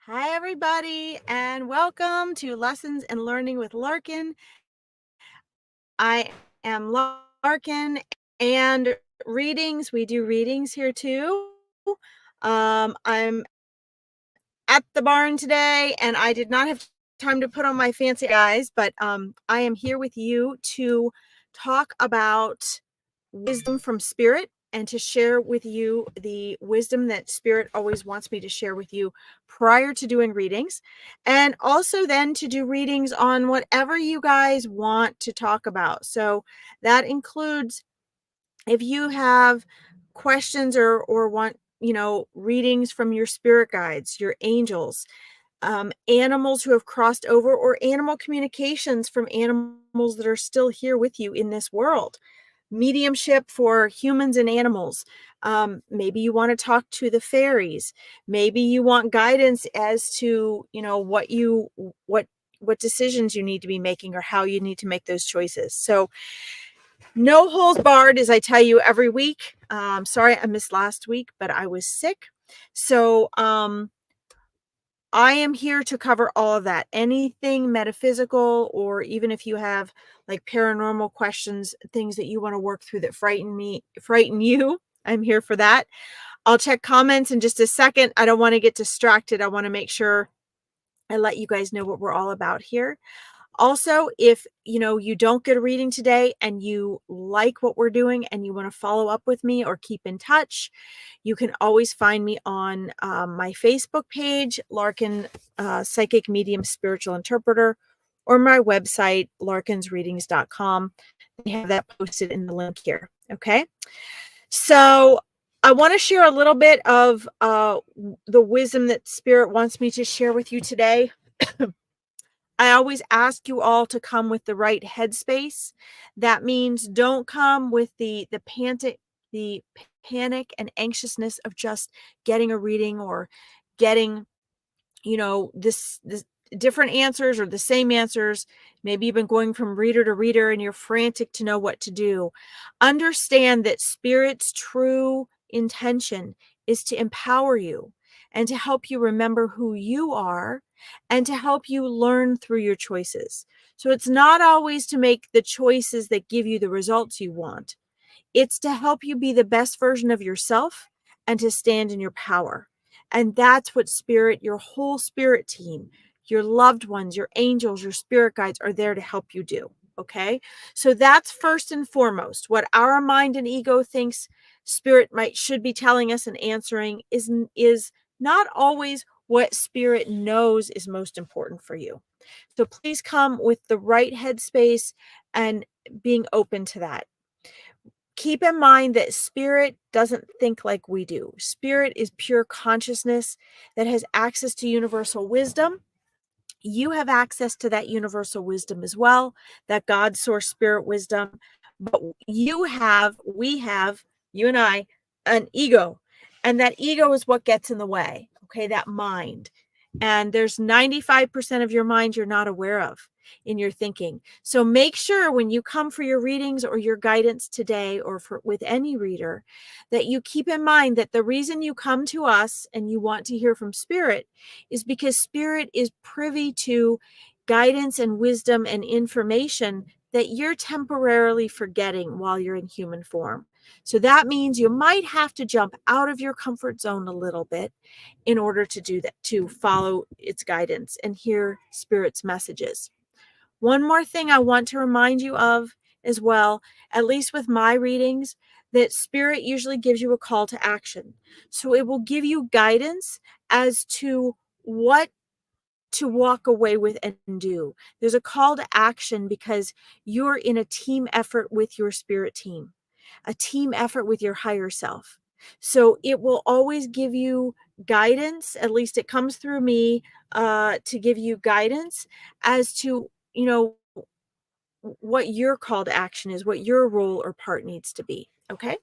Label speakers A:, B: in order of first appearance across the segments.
A: Hi, everybody, and welcome to Lessons in Learning with Larkin. I am Larkin, and readings, we do readings here too. I'm at the barn today, and I did not have time to put on my fancy eyes, but I am here with you to talk about wisdom from Spirit and to share with you the wisdom that Spirit always wants me to share with you prior to doing readings, and also then to do readings on whatever you guys want to talk about. So that includes if you have questions or want readings from your spirit guides, your angels, animals who have crossed over, or animal communications from animals that are still here with you in this world. Mediumship for humans and animals. Maybe you want to talk to the fairies. Maybe you want guidance as to, what decisions you need to be making or how you need to make those choices. So no holes barred, as I tell you every week. Sorry I missed last week, but I was sick. So I am here to cover all of that. Anything metaphysical, or even if you have like paranormal questions, things that you want to work through that frighten you, I'm here for that. I'll check comments in just a second. I don't want to get distracted. I want to make sure I let you guys know what we're all about here. Also, if you don't get a reading today and you like what we're doing and you want to follow up with me or keep in touch, you can always find me on my Facebook page, Larkin Psychic Medium Spiritual Interpreter, or my website, larkinsreadings.com. They have that posted in the link here. Okay. So I want to share a little bit of the wisdom that Spirit wants me to share with you today. I always ask you all to come with the right headspace. That means don't come with the panic and anxiousness of just getting a reading or getting, this different answers or the same answers. Maybe you've been going from reader to reader and you're frantic to know what to do. Understand that Spirit's true intention is to empower you and to help you remember who you are and to help you learn through your choices. So it's not always to make the choices that give you the results you want. It's to help you be the best version of yourself and to stand in your power. And that's what Spirit, your whole Spirit team, your loved ones, your angels, your spirit guides are there to help you do. Okay. So that's first and foremost. What our mind and ego thinks Spirit should be telling us and answering is not always what Spirit knows is most important for you. So please come with the right headspace and being open to that. Keep in mind that Spirit doesn't think like we do. Spirit is pure consciousness that has access to universal wisdom. You have access to that universal wisdom as well, that God source spirit wisdom. But we have, you and I, an ego. And that ego is what gets in the way, okay? That mind. And there's 95% of your mind you're not aware of in your thinking. So make sure when you come for your readings or your guidance today or with any reader, that you keep in mind that the reason you come to us and you want to hear from Spirit is because Spirit is privy to guidance and wisdom and information that you're temporarily forgetting while you're in human form. So that means you might have to jump out of your comfort zone a little bit in order to do that, to follow its guidance and hear Spirit's messages. One more thing I want to remind you of as well, at least with my readings, that Spirit usually gives you a call to action. So it will give you guidance as to what to walk away with and do. There's a call to action because you're in a team effort with your spirit team, a team effort with your higher self. So it will always give you guidance, at least it comes through me, to give you guidance as to, what your call to action is, what your role or part needs to be. Okay.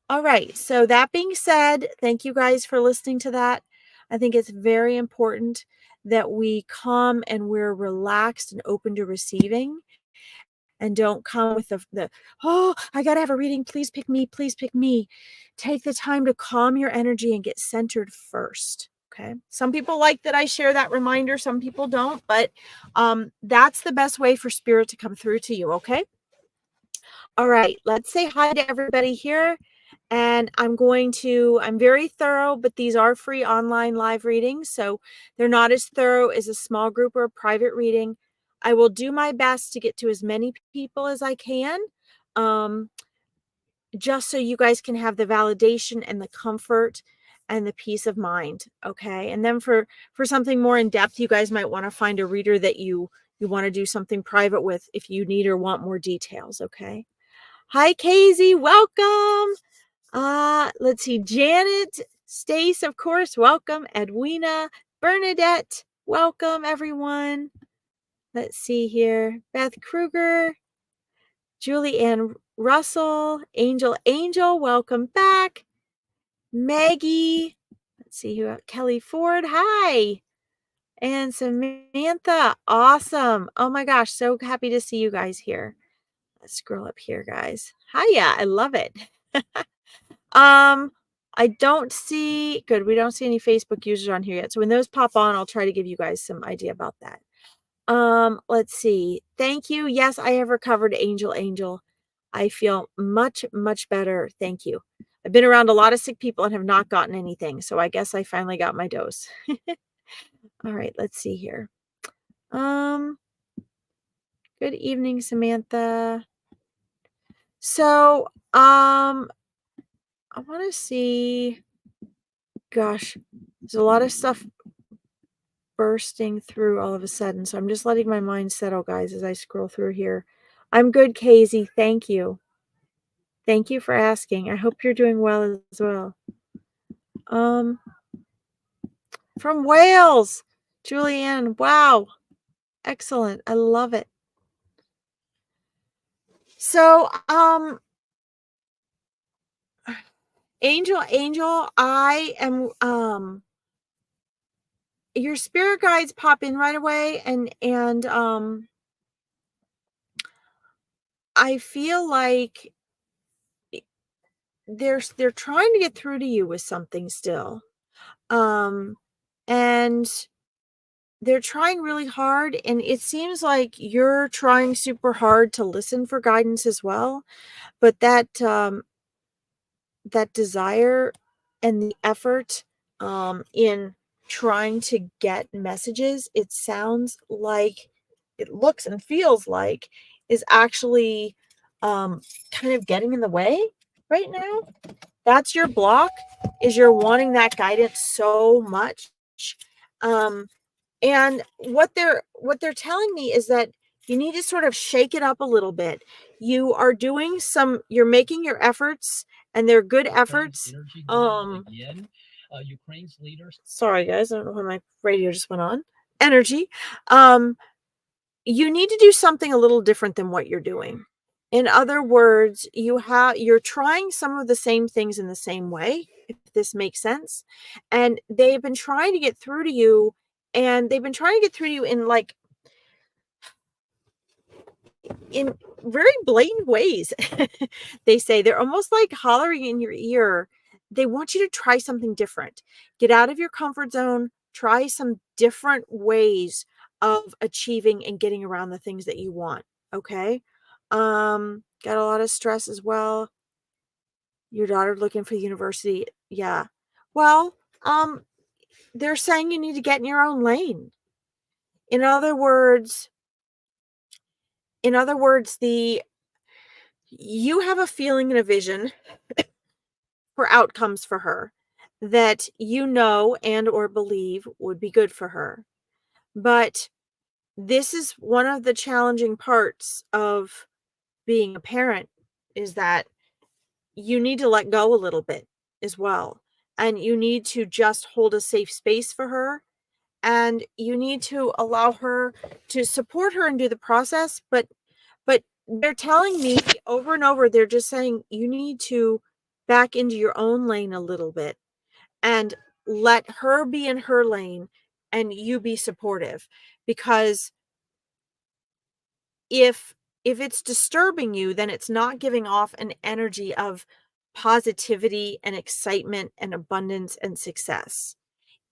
A: All right. So that being said, thank you guys for listening to that. I think it's very important that we come and we're relaxed and open to receiving and don't come with oh, I got to have a reading. Please pick me. Please pick me. Take the time to calm your energy and get centered first. Okay. Some people like that I share that reminder, some people don't, but that's the best way for spirit to come through to you. Okay. All right. Let's say hi to everybody here. And I'm very thorough, but these are free online live readings. So they're not as thorough as a small group or a private reading. I will do my best to get to as many people as I can. Um, just so you guys can have the validation and the comfort and the peace of mind. Okay. And then for something more in depth, you guys might want to find a reader that you want to do something private with if you need or want more details. Okay. Hi, Casey. Welcome. Let's see. Janet, Stace, of course, welcome. Edwina, Bernadette, welcome, everyone. Let's see here. Beth Kruger, Julie Ann Russell, Angel, welcome back. Maggie, let's see who, Kelly Ford, hi. And Samantha, awesome. Oh my gosh, so happy to see you guys here. Let's scroll up here, guys. Hiya, I love it. I don't see, good, we don't see any Facebook users on here yet. So when those pop on, I'll try to give you guys some idea about that. Let's see. Thank you. Yes, I have recovered, Angel. I feel much, much better. Thank you. I've been around a lot of sick people and have not gotten anything. So I guess I finally got my dose. All right, let's see here. Good evening, Samantha. So, I want to see, gosh, there's a lot of stuff bursting through all of a sudden. So I'm just letting my mind settle, guys, as I scroll through here. I'm good, Casey. Thank you. Thank you for asking. I hope you're doing well as well. From Wales, Julianne. Wow. Excellent. I love it. So, Angel, I am, your spirit guides pop in right away. And I feel like they're trying to get through to you with something still. And they're trying really hard, and it seems like you're trying super hard to listen for guidance as well. But that desire and the effort in trying to get messages, it sounds like, it looks and feels like, is actually kind of getting in the way right now. That's your block, is you're wanting that guidance so much. And what they're telling me is that you need to sort of shake it up a little bit. You're making your efforts, and they're good efforts. Ukraine's leaders. Sorry, guys, I don't know why my radio just went on. Energy. You need to do something a little different than what you're doing. In other words, you're trying some of the same things in the same way, if this makes sense. And they've been trying to get through to you, in very blatant ways. They say they're almost like hollering in your ear. They want you to try something different. Get out of your comfort zone, try some different ways of achieving and getting around the things that you want. Okay. Got a lot of stress as well. Your daughter looking for university. Yeah. Well, they're saying you need to get in your own lane. In other words, you have a feeling and a vision for outcomes for her that you know and or believe would be good for her. But this is one of the challenging parts of being a parent, is that you need to let go a little bit as well. And you need to just hold a safe space for her. And you need to allow her to support her and do the process. But they're telling me over and over, they're just saying you need to back into your own lane a little bit and let her be in her lane and you be supportive. Because if it's disturbing you, then it's not giving off an energy of positivity and excitement and abundance and success.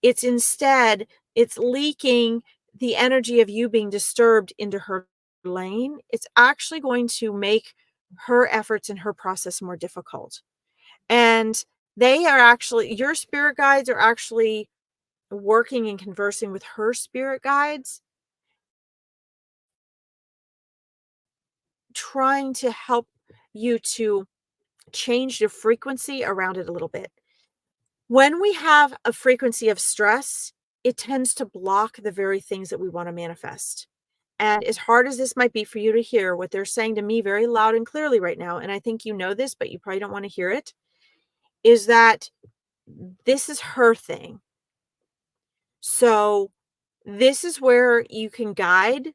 A: It's instead, it's leaking the energy of you being disturbed into her lane. It's actually going to make her efforts and her process more difficult. And they are actually, your spirit guides are actually working and conversing with her spirit guides, trying to help you to change the frequency around it a little bit. When we have a frequency of stress, it tends to block the very things that we want to manifest. And as hard as this might be for you to hear, what they're saying to me very loud and clearly right now, and I think you know this, but you probably don't want to hear it, is that this is her thing. So this is where you can guide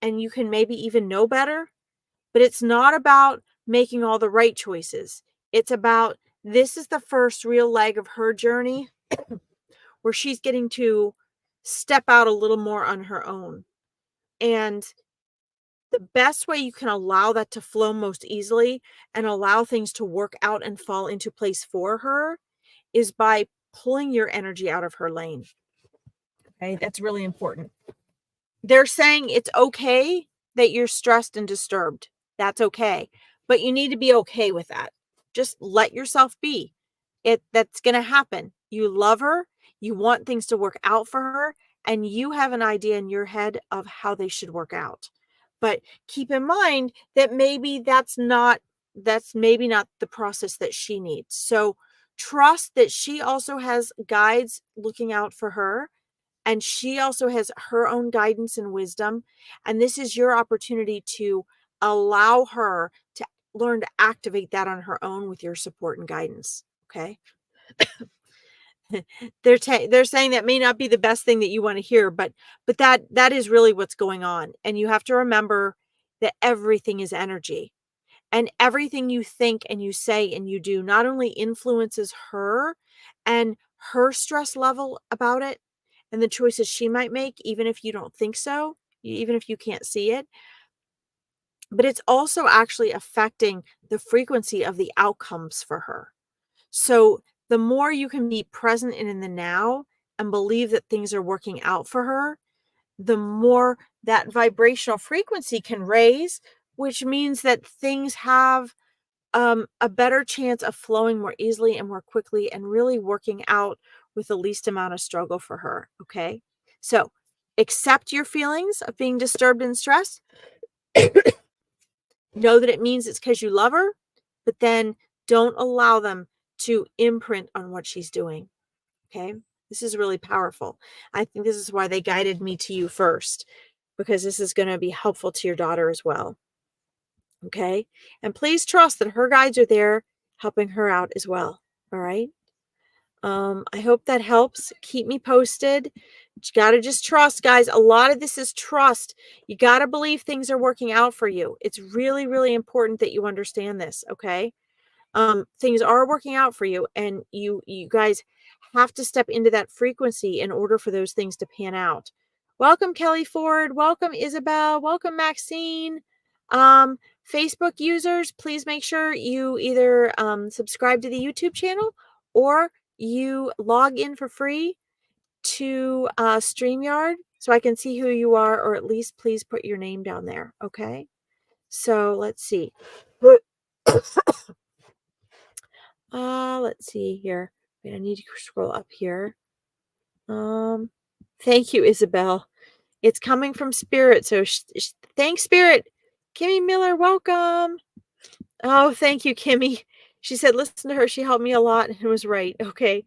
A: and you can maybe even know better, but it's not about making all the right choices. It's about, this is the first real leg of her journey where she's getting to step out a little more on her own. And the best way you can allow that to flow most easily and allow things to work out and fall into place for her is by pulling your energy out of her lane. Okay, that's really important. They're saying it's okay that you're stressed and disturbed. That's okay. But you need to be okay with that. Just let yourself be. That's going to happen. You love her, you want things to work out for her, and you have an idea in your head of how they should work out. But keep in mind that that's maybe not the process that she needs. So trust that she also has guides looking out for her, and she also has her own guidance and wisdom. And this is your opportunity to allow her to learn to activate that on her own with your support and guidance. Okay. They're saying that may not be the best thing that you want to hear, but that is really what's going on. And you have to remember that everything is energy, and everything you think and you say and you do not only influences her and her stress level about it and the choices she might make, even if you don't think so, even if you can't see it, but it's also actually affecting the frequency of the outcomes for her. So the more you can be present and in the now and believe that things are working out for her, the more that vibrational frequency can raise, which means that things have a better chance of flowing more easily and more quickly and really working out with the least amount of struggle for her. Okay. So accept your feelings of being disturbed and stressed. Know that it means it's because you love her, but then don't allow them to imprint on what she's doing. Okay. This is really powerful. I think this is why they guided me to you first, because this is going to be helpful to your daughter as well. Okay. And please trust that her guides are there helping her out as well. All right. I hope that helps. Keep me posted. You got to just trust, guys. A lot of this is trust. You got to believe things are working out for you. It's really, really important that you understand this. Okay. Things are working out for you, and you guys have to step into that frequency in order for those things to pan out. Welcome, Kelly Ford. Welcome, Isabel. Welcome, Maxine. Facebook users, please make sure you either subscribe to the YouTube channel or you log in for free to StreamYard so I can see who you are, or at least please put your name down there. Okay. So let's see. Let's see here. Wait, I need to scroll up here. Thank you, Isabel. It's coming from Spirit, so thanks, Spirit. Kimmy Miller, welcome. Oh, thank you, Kimmy. She said, listen to her. She helped me a lot and was right. Okay.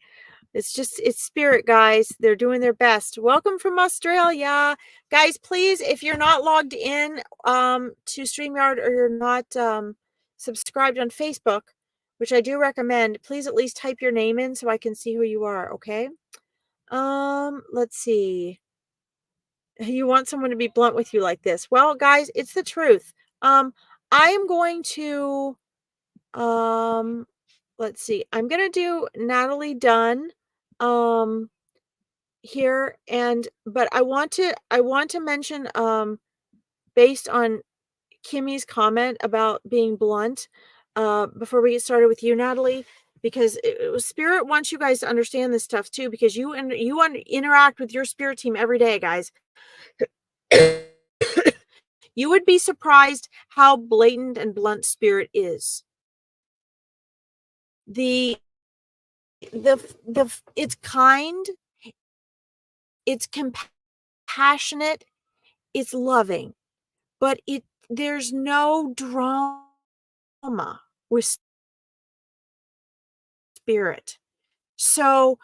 A: It's Spirit, guys. They're doing their best. Welcome from Australia. Guys, please, if you're not logged in to StreamYard, or you're not subscribed on Facebook, which I do recommend, please at least type your name in so I can see who you are, okay? Let's see. You want someone to be blunt with you like this. Well, guys, it's the truth. I am going to let's see. I'm going to do Natalie Dunn here, but I want to mention based on Kimmy's comment about being blunt before we get started with you, Natalie, because spirit wants you guys to understand this stuff too, because interact with your spirit team every day, guys. You would be surprised how blatant and blunt spirit is. The it's kind, it's compassionate, it's loving, but there's no drama with spirit. So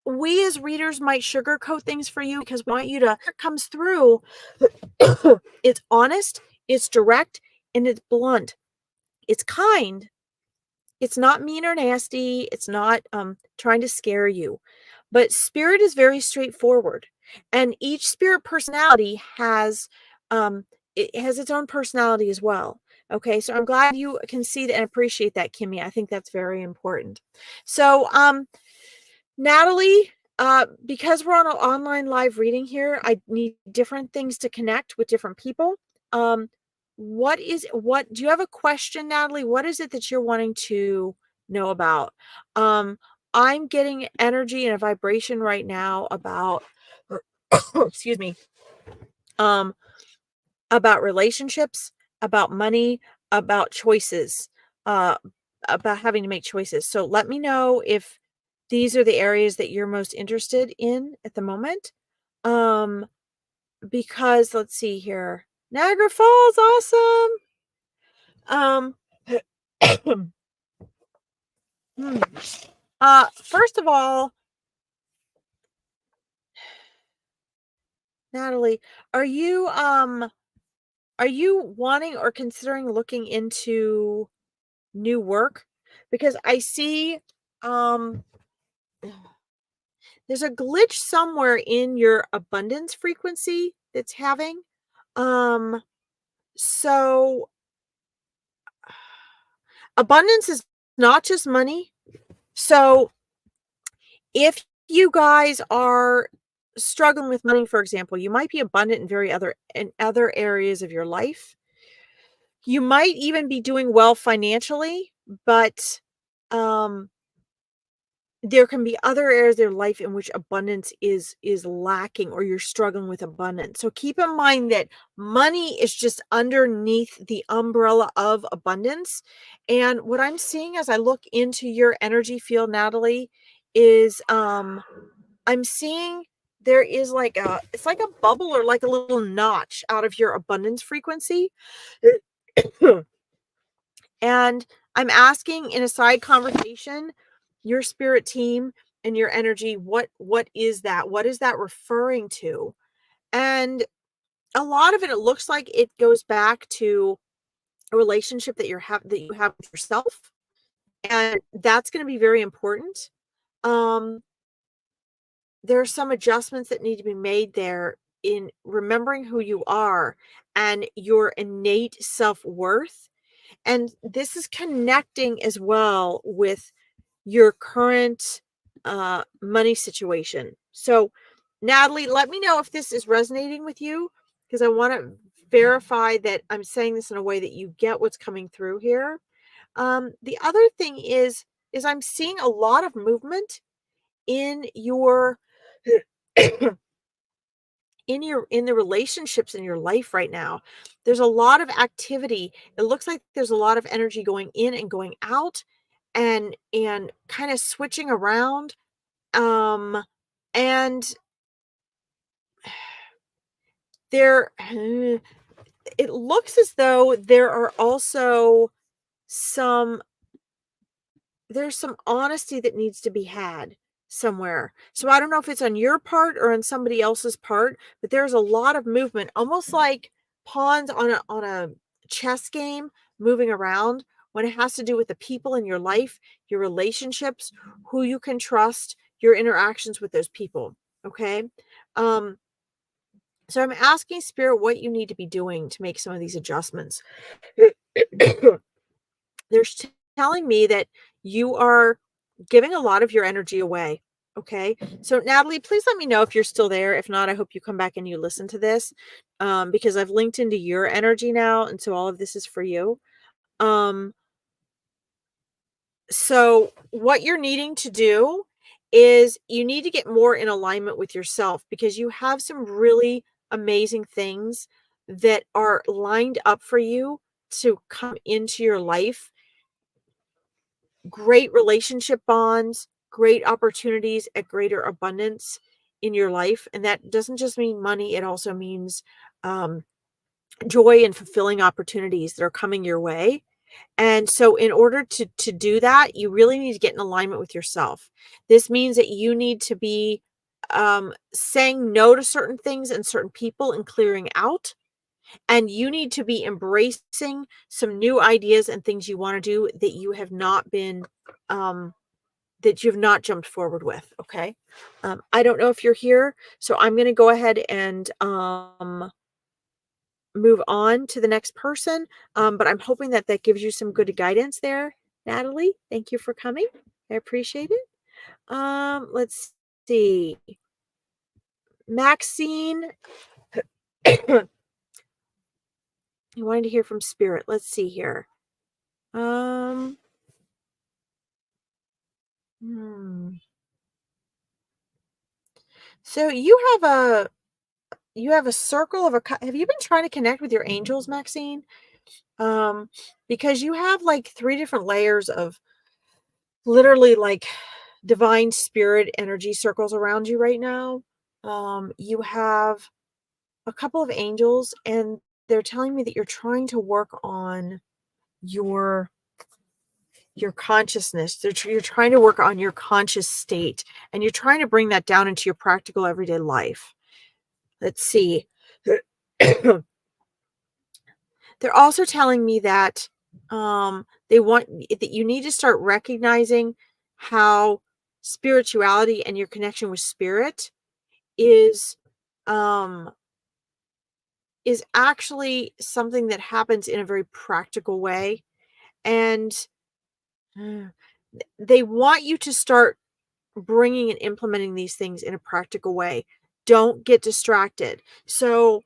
A: we as readers might sugarcoat things for you because we want you to, it comes through. It's honest, it's direct, and it's blunt. It's kind. It's not mean or nasty. It's not trying to scare you. But spirit is very straightforward. And each spirit personality has it has its own personality as well. Okay, so I'm glad you can see that and appreciate that, Kimmy. I think that's very important. So Natalie, because we're on an online live reading here, I need different things to connect with different people. What do you have a question, Natalie? What is it that you're wanting to know about? I'm getting energy and a vibration right now about, excuse me, about relationships, about money, about choices, uh, about having to make choices. So let me know if these are the areas that you're most interested in at the moment. Because let's see here. Niagara Falls, awesome. First of all, Natalie, are you wanting or considering looking into new work? Because I see there's a glitch somewhere in your abundance frequency that's having. So abundance is not just money. So if you guys are struggling with money, for example, you might be abundant in other areas of your life. You might even be doing well financially, but um there can be other areas of your life in which abundance is lacking, or you're struggling with abundance. So keep in mind that money is just underneath the umbrella of abundance. And what I'm seeing as I look into your energy field, Natalie, is I'm seeing there is it's like a bubble or like a little notch out of your abundance frequency. And I'm asking in a side conversation, your spirit team and your energy, what is that? What is that referring to? And a lot of it looks like it goes back to a relationship that you have with yourself. And that's going to be very important. There are some adjustments that need to be made there in remembering who you are and your innate self-worth. And this is connecting as well with your current money situation. So, Natalie, let me know if this is resonating with you, because I want to verify that I'm saying this in a way that you get what's coming through here. The other thing is I'm seeing a lot of movement in your in the relationships in your life right now. There's a lot of activity. It looks like there's a lot of energy going in and going out, and kind of switching around. And there it looks as though there are also there's some honesty that needs to be had somewhere. So I don't know if it's on your part or on somebody else's part, but there's a lot of movement, almost like pawns on a chess game moving around, when it has to do with the people in your life, your relationships, who you can trust, your interactions with those people. Okay. Um, so I'm asking spirit what you need to be doing to make some of these adjustments. They're telling me that you are giving a lot of your energy away. Okay. So Natalie, please let me know if you're still there. If not, I hope you come back and you listen to this, because I've linked into your energy now. And so all of this is for you. Um, So, what you're needing to do is you need to get more in alignment with yourself because you have some really amazing things that are lined up for you to come into your life. Great relationship bonds, great opportunities at greater abundance in your life. And that doesn't just mean money, it also means um, joy and fulfilling opportunities that are coming your way. And so in order to do that, you really need to get in alignment with yourself. This means that you need to be saying no to certain things and certain people and clearing out. And you need to be embracing some new ideas and things you want to do that you have not been um, that you've not jumped forward with. Okay. I don't know if you're here, so I'm going to go ahead and move on to the next person. But I'm hoping that that gives you some good guidance there, Natalie. Thank you for coming. I appreciate it. Let's see. Maxine, you wanted to hear from Spirit. Let's see here. Um, hmm. So you have a circle of have you been trying to connect with your angels, Maxine? Because you have like three different layers of literally like divine spirit energy circles around you right now. You have a couple of angels, and they're telling me that you're trying to work on your consciousness. You're trying to work on your conscious state, and you're trying to bring that down into your practical everyday life. Let's see. They're also telling me that they want that you need to start recognizing how spirituality and your connection with spirit is um is actually something that happens in a very practical way, and uh, they want you to start bringing and implementing these things in a practical way. Don't get distracted. So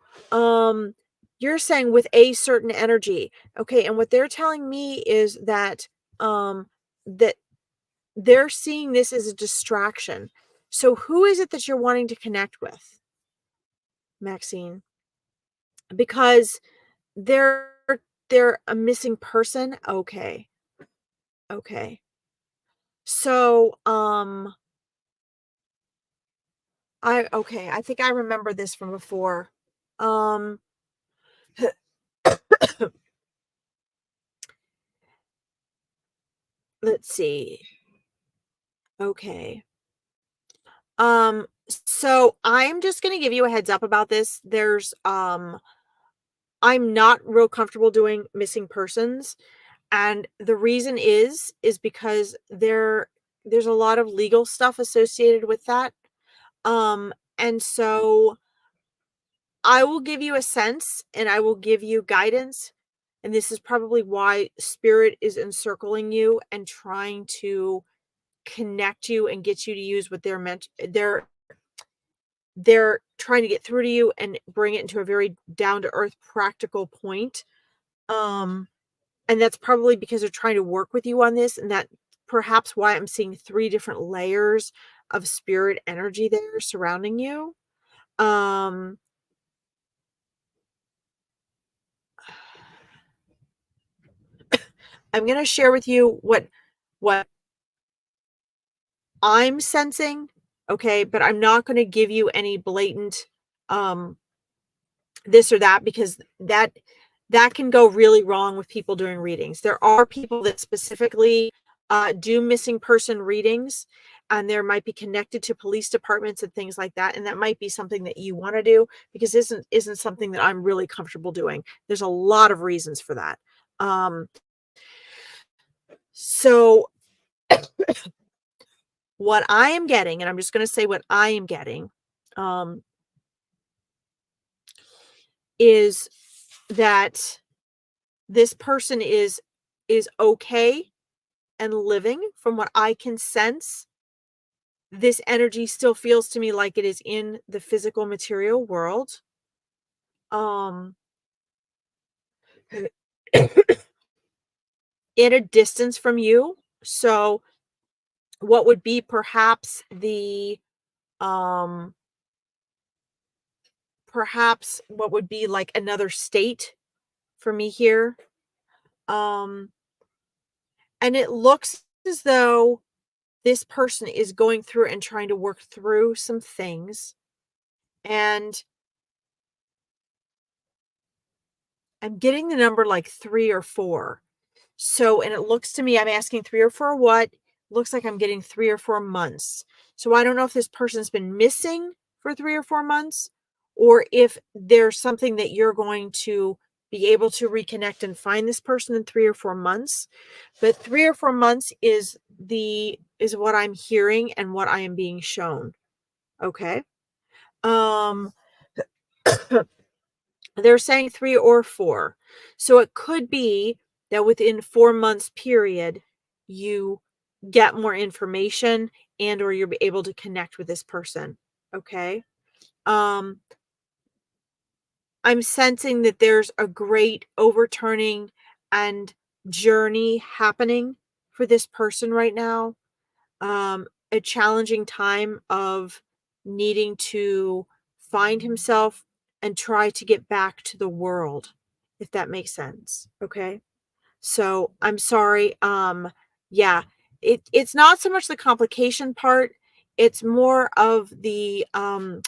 A: you're saying with a certain energy, okay, and what they're telling me is that um that they're seeing this as a distraction. So who is it that you're wanting to connect with, Maxine? Because they're they're a missing person. Okay. Okay. So I think I remember this from before. Um let's see. Okay. So I'm just going to give you a heads up about this. I'm not real comfortable doing missing persons, and the reason is because there's a lot of legal stuff associated with that. And so I will give you a sense and I will give you guidance. And this is probably why spirit is encircling you and trying to connect you and get you to use what they're trying to get through to you and bring it into a very down to earth practical point. Um and that's probably because they're trying to work with you on this, and that perhaps why I'm seeing three different layers of spirit energy there surrounding you. Um I'm going to share with you what I'm sensing, okay, but I'm not going to give you any blatant um this or that, because that can go really wrong with people doing readings. There are people that specifically do missing person readings, and there might be connected to police departments and things like that, and that might be something that you want to do, because this isn't something that I'm really comfortable doing. There's a lot of reasons for that. So what I am getting, and I'm just going to say what I am getting, um, is that this person is okay and living. From what I can sense, this energy still feels to me like it is in the physical material world. Um in a distance from you. So what would be perhaps the um perhaps what would be like another state for me here? Um and it looks as though this person is going through and trying to work through some things, and I'm getting the number like 3 or 4. So, and it looks to me, I'm asking 3 or 4 what? Looks like I'm getting 3 or 4 months. So I don't know if this person's been missing for 3 or 4 months, or if there's something that you're going to be able to reconnect and find this person in 3 or 4 months. But 3 or 4 months is what I'm hearing and what I am being shown. Okay? Um They're saying 3 or 4. So it could be that within 4 months period, you get more information and or you're able to connect with this person, okay? Um, I'm sensing that there's a great overturning and journey happening for this person right now. A challenging time of needing to find himself and try to get back to the world, if that makes sense. Okay. So I'm sorry. Yeah, it's not so much the complication part, it's more of the outcome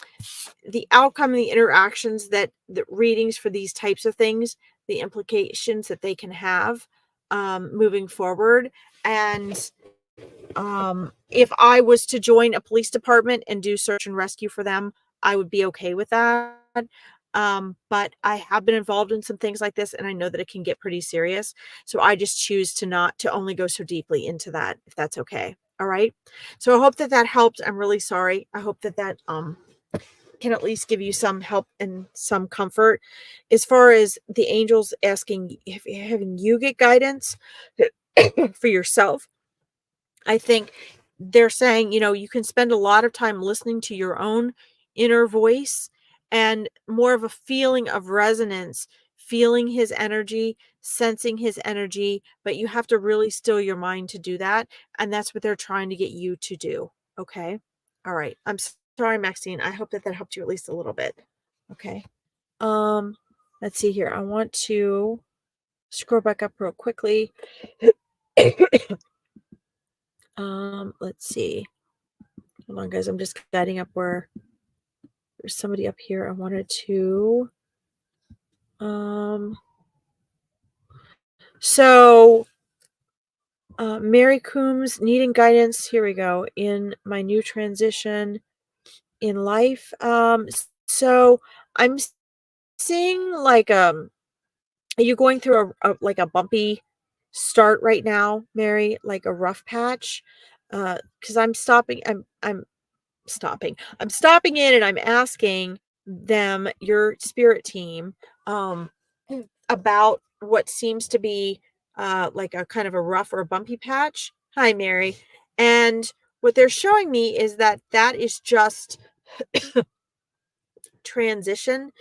A: and the interactions that the readings for these types of things, the implications that they can have moving forward. And if I was to join a police department and do search and rescue for them, I would be okay with that. But I have been involved in some things like this, and I know that it can get pretty serious. So I just choose to only go so deeply into that, if that's okay. All right. So I hope that that helped. I'm really sorry. I hope that that can at least give you some help and some comfort. As far as the angels asking, if having you get guidance for yourself, I think they're saying, you can spend a lot of time listening to your own inner voice and more of a feeling of resonance, feeling his energy, sensing his energy, but you have to really still your mind to do that. And that's what they're trying to get you to do. Okay. All right. Sorry, Maxine. I hope that that helped you at least a little bit. Okay. Um, let's see here. I want to scroll back up real quickly. Let's see. Hold on, guys. I'm just guiding up where there's somebody up here. I wanted to. Um, so, Mary Coombs needing guidance. Here we go. In my new transition in life. So I'm seeing like are you going through like a bumpy start right now, Mary? Like a rough patch? Because I'm stopping in and I'm asking them, your spirit team, um, about what seems to be like a kind of a rough or a bumpy patch. Hi, Mary. And what they're showing me is that that is just transition.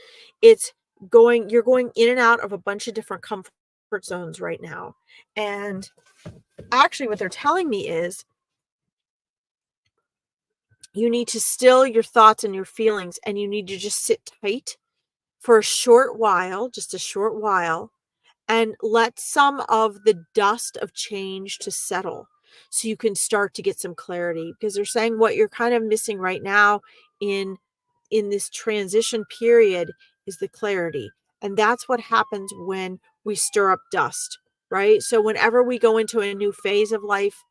A: It's you're going in and out of a bunch of different comfort zones right now. And actually, what they're telling me is you need to still your thoughts and your feelings, and you need to just sit tight for a short while, just a short while, and let some of the dust of change to settle so you can start to get some clarity, because they're saying what you're kind of missing right now in this transition period is the clarity. And that's what happens when we stir up dust, right? So whenever we go into a new phase of life,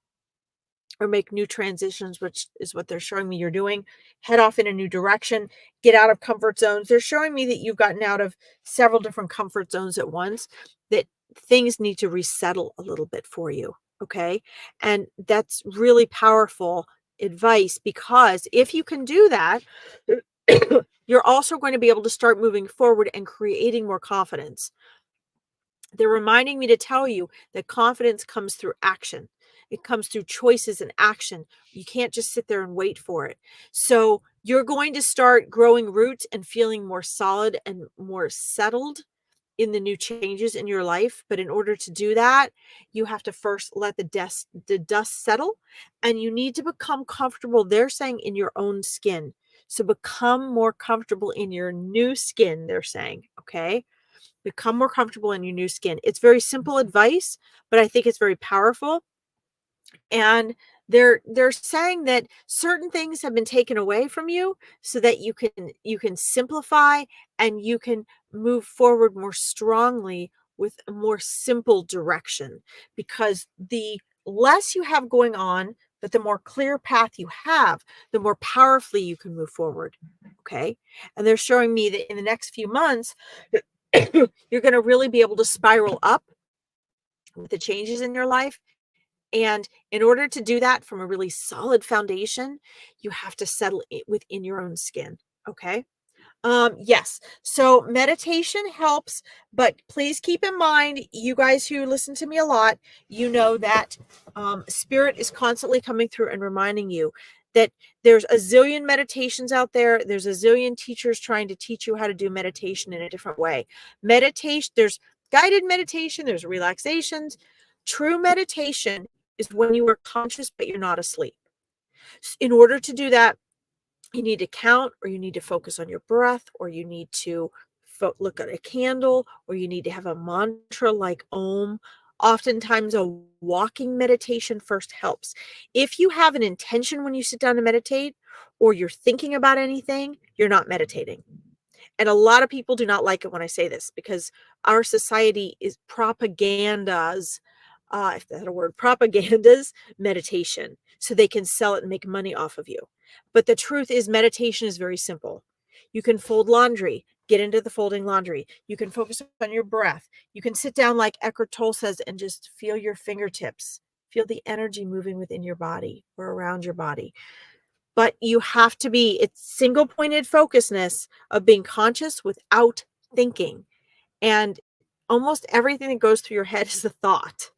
A: or make new transitions, which is what they're showing me you're doing, head off in a new direction, get out of comfort zones. They're showing me that you've gotten out of several different comfort zones at once, that things need to resettle a little bit for you. Okay. And that's really powerful advice, because if you can do that, you're also going to be able to start moving forward and creating more confidence. They're reminding me to tell you that confidence comes through action. It comes through choices and action. You can't just sit there and wait for it. So you're going to start growing roots and feeling more solid and more settled in the new changes in your life. But in order to do that, you have to first let the dust settle, and you need to become comfortable. They're saying in your own skin. So become more comfortable in your new skin, they're saying. Okay. Become more comfortable in your new skin. It's very simple advice, but I think it's very powerful. And they're saying that certain things have been taken away from you so that you can simplify, and you can move forward more strongly with a more simple direction, because the less you have going on, but the more clear path you have, the more powerfully you can move forward. Okay. And they're showing me that in the next few months you're going to really be able to spiral up with the changes in your life. And in order to do that from a really solid foundation, you have to settle it within your own skin. Okay. Yes. So meditation helps, but please keep in mind, you guys who listen to me a lot, you know that spirit is constantly coming through and reminding you that there's a zillion meditations out there. There's a zillion teachers trying to teach you how to do meditation in a different way. Meditation, there's guided meditation, there's relaxations. True meditation is when you are conscious, but you're not asleep. In order to do that, you need to count, or you need to focus on your breath, or you need to look at a candle, or you need to have a mantra like Om. Oftentimes a walking meditation first helps. If you have an intention when you sit down to meditate, or you're thinking about anything, you're not meditating. And a lot of people do not like it when I say this, because our society is propagandas, if that's a word, propagandas meditation, so they can sell it and make money off of you. But the truth is, meditation is very simple. You can fold laundry, get into the folding laundry. You can focus on your breath. You can sit down like Eckhart Tolle says and just feel your fingertips, feel the energy moving within your body or around your body. But you have to be, it's single pointed focusness of being conscious without thinking. And almost everything that goes through your head is a thought.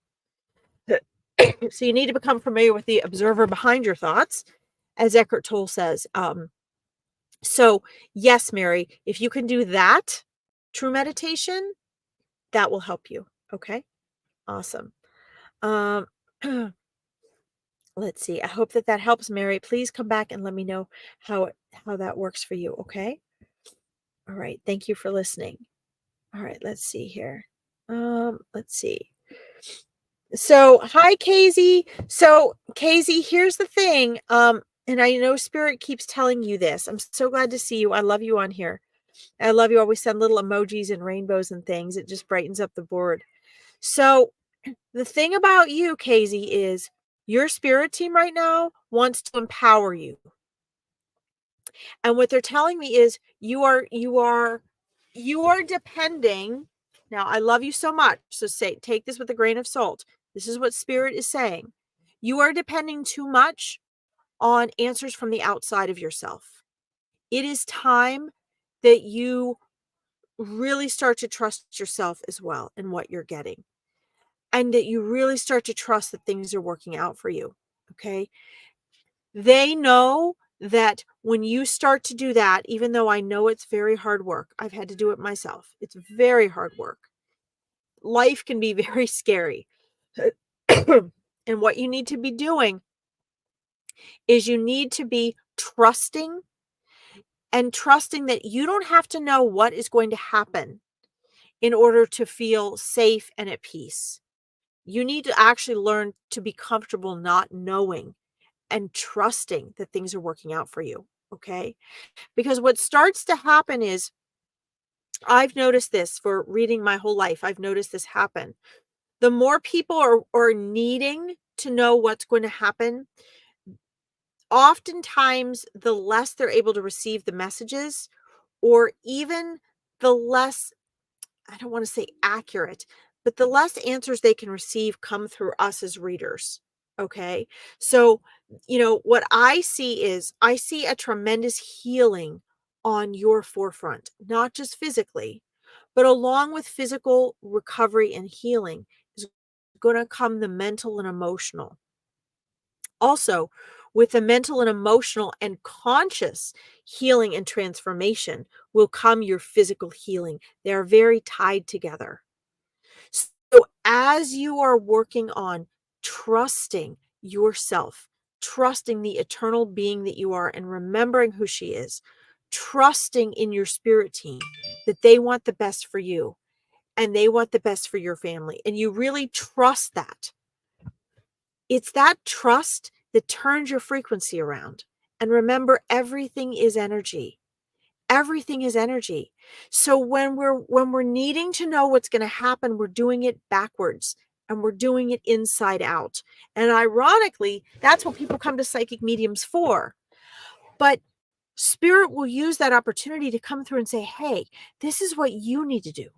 A: So you need to become familiar with the observer behind your thoughts, as Eckhart Tolle says. So yes, Mary, if you can do that, true meditation, that will help you. Okay. Awesome. Um, let's see. I hope that helps, Mary. Please come back and let me know how that works for you. Okay. All right. Thank you for listening. All right. Let's see here. Let's see. So, hi, Casey. So, Casey, here's the thing. And I know Spirit keeps telling you this. I'm so glad to see you. I love you on here. I love you. Always send little emojis and rainbows and things. It just brightens up the board. So, the thing about you, Casey, is your spirit team right now wants to empower you. And what they're telling me is you are depending. Now, I love you so much. So take this with a grain of salt. This is what Spirit is saying. You are depending too much on answers from the outside of yourself. It is time that you really start to trust yourself as well in what you're getting, and that you really start to trust that things are working out for you. Okay. They know that when you start to do that, even though I know it's very hard work, I've had to do it myself. It's very hard work. Life can be very scary. And what you need to be doing is you need to be trusting, and trusting that you don't have to know what is going to happen in order to feel safe and at peace. You need to actually learn to be comfortable not knowing and trusting that things are working out for you. Okay. Because what starts to happen is, I've noticed this for reading my whole life. I've noticed this happen. The more people are needing to know what's going to happen, oftentimes the less they're able to receive the messages, or even the less, I don't want to say accurate, but the less answers they can receive come through us as readers. Okay. So, what I see is, I see a tremendous healing on your forefront, not just physically, but along with physical recovery and healing is going to come the mental and emotional. Also, With the mental and emotional and conscious healing and transformation will come your physical healing. They are very tied together. So, as you are working on trusting yourself, trusting the eternal being that you are, and remembering who she is, trusting in your spirit team that they want the best for you and they want the best for your family, and you really trust that. It's that trust that turns your frequency around. And remember, everything is energy. Everything is energy. So when we're needing to know what's going to happen, we're doing it backwards and we're doing it inside out. And ironically, that's what people come to psychic mediums for. But spirit will use that opportunity to come through and say, "Hey, this is what you need to do.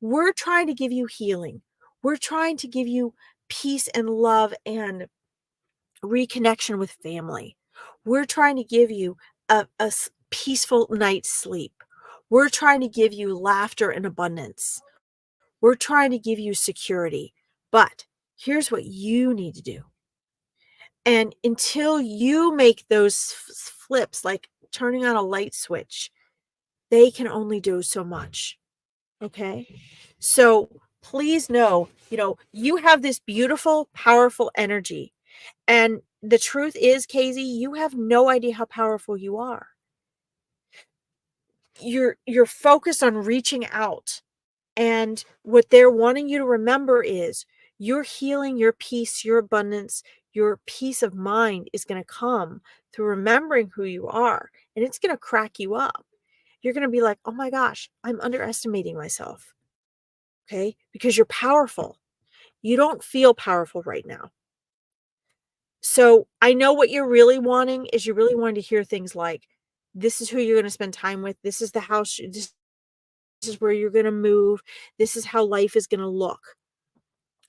A: We're trying to give you healing. We're trying to give you peace and love and reconnection with family. We're trying to give you a peaceful night's sleep. We're trying to give you laughter and abundance. We're trying to give you security. But here's what you need to do." And until you make those flips, like turning on a light switch, they can only do so much. Okay. So please know, you have this beautiful, powerful energy. And the truth is, Casey, you have no idea how powerful you are. You're focused on reaching out. And what they're wanting you to remember is your healing, your peace, your abundance, your peace of mind is going to come through remembering who you are. And it's going to crack you up. You're going to be like, "Oh my gosh, I'm underestimating myself." Okay. Because you're powerful. You don't feel powerful right now. So I know what you're really wanting is you're really wanting to hear things like, "This is who you're going to spend time with. This is the house. This is where you're going to move. This is how life is going to look."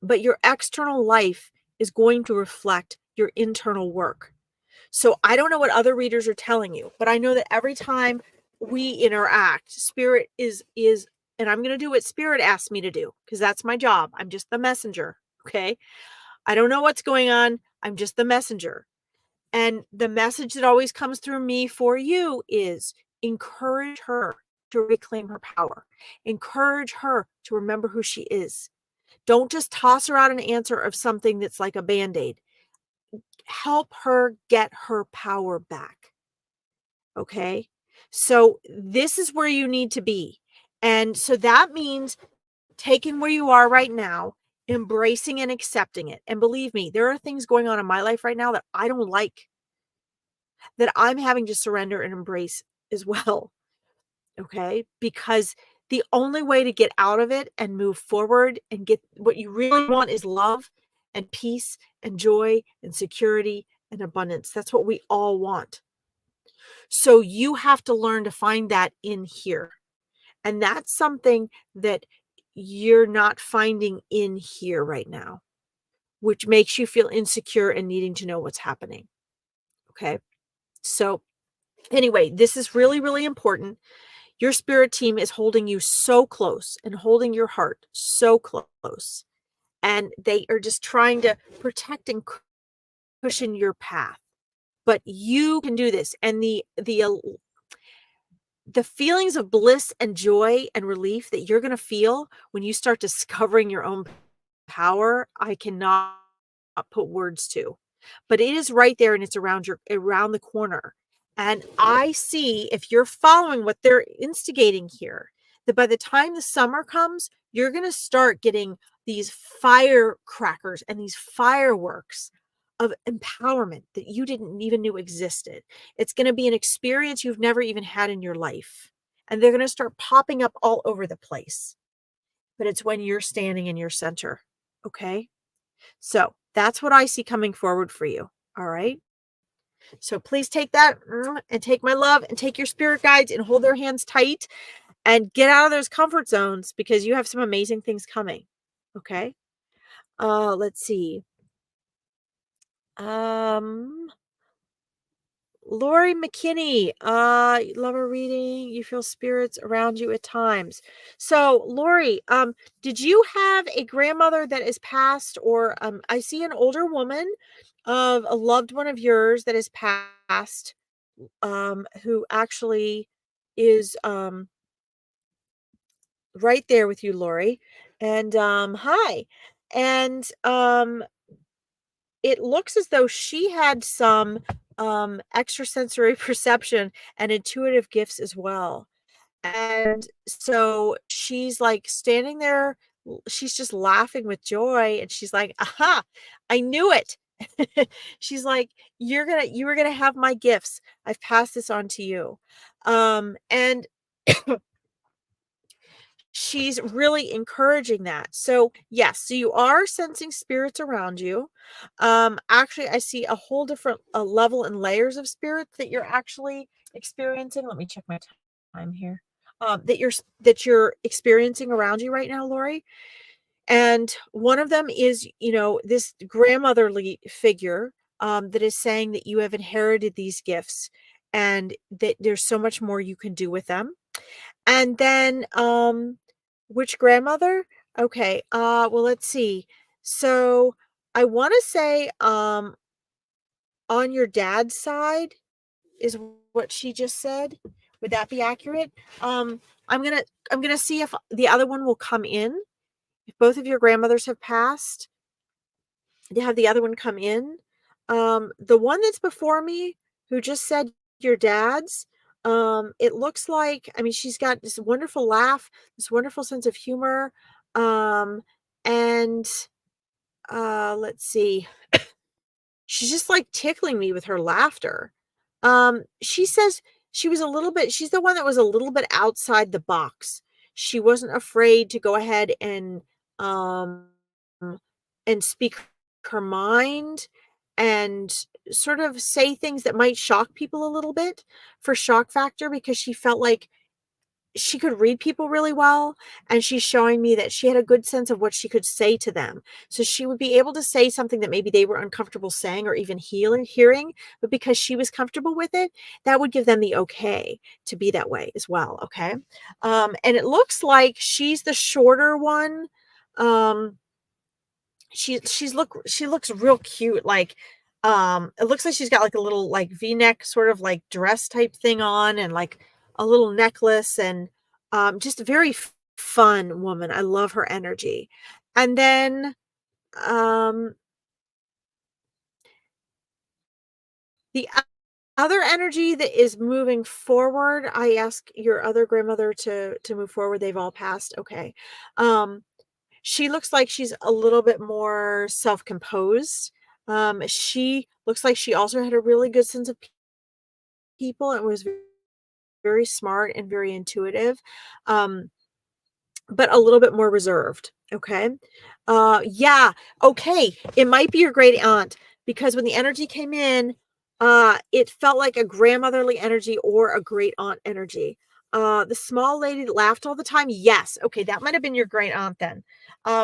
A: But your external life is going to reflect your internal work. So I don't know what other readers are telling you, but I know that every time we interact, spirit is and I'm going to do what spirit asks me to do because that's my job. I'm just the messenger, okay? I don't know what's going on. I'm just the messenger. And the message that always comes through me for you is encourage her to reclaim her power. Encourage her to remember who she is. Don't just toss her out an answer of something that's like a band-aid. Help her get her power back. Okay? So this is where you need to be. And so that means taking where you are right now, embracing and accepting it. And believe me, there are things going on in my life right now that I don't like, that I'm having to surrender and embrace as well. Okay? Because the only way to get out of it and move forward and get what you really want is love and peace and joy and security and abundance. That's what we all want. So you have to learn to find that in here. And that's something that you're not finding in here right now, which makes you feel insecure and needing to know what's happening. Okay. So, anyway, this is really, really important. Your spirit team is holding you so close and holding your heart so close. And they are just trying to protect and cushion your path. But you can do this. And the feelings of bliss and joy and relief that you're going to feel when you start discovering your own power, I cannot put words to. But it is right there and it's around the corner. And I see, if you're following what they're instigating here, that by the time the summer comes, you're going to start getting these firecrackers and these fireworks of empowerment that you didn't even know existed. It's going to be an experience you've never even had in your life. And they're going to start popping up all over the place. But it's when you're standing in your center. Okay? So that's what I see coming forward for you. All right? So please take that and take my love and take your spirit guides and hold their hands tight and get out of those comfort zones because you have some amazing things coming. Okay? Let's see. Lori McKinney, love a reading. You feel spirits around you at times. So, Lori, did you have a grandmother that is passed, or I see an older woman of a loved one of yours that has passed, who actually is, right there with you, Lori. And, hi. And, it looks as though she had some, extrasensory perception and intuitive gifts as well. And so she's like standing there, she's just laughing with joy, and she's like, "Aha, I knew it." She's like, you were gonna have my gifts. I've passed this on to you." And she's really encouraging that. So, yes, so you are sensing spirits around you. Actually, I see a whole different level and layers of spirits that you're actually experiencing. Let me check my time here. That you're experiencing around you right now, Lori. And one of them is, this grandmotherly figure, that is saying that you have inherited these gifts and that there's so much more you can do with them. And then, which grandmother? Okay, well, let's see. So I want to say, on your dad's side is what she just said. Would that be accurate? Um, I'm gonna I'm gonna see if the other one will come in. If both of your grandmothers have passed, to have the other one come in. The one that's before me, who just said your dad's, it looks like, I mean, she's got this wonderful laugh, this wonderful sense of humor. And let's see, she's just like tickling me with her laughter. She says she's the one that was a little bit outside the box. She wasn't afraid to go ahead um, and speak her mind and sort of say things that might shock people a little bit for shock factor, because she felt like she could read people really well, and she's showing me that she had a good sense of what she could say to them. So she would be able to say something that maybe they were uncomfortable saying or even hearing, but because she was comfortable with it, that would give them the okay to be that way as well. Okay. And it looks like she's the shorter one. Um, she looks real cute, like, it looks like she's got, like, a little, like, V-neck sort of, like, dress type thing on, and, like, a little necklace, and, just a very fun woman. I love her energy. And then, um, the other energy that is moving forward, I ask your other grandmother to move forward. They've all passed, okay. Um She looks like she's a little bit more self-composed. She looks like she also had a really good sense of people and was very smart and very intuitive, um, but a little bit more reserved. Okay. Yeah. Okay. It might be your great aunt, because when the energy came in, it felt like a grandmotherly energy or a great aunt energy. The small lady that laughed all the time. Yes. Okay. That might have been your great aunt then.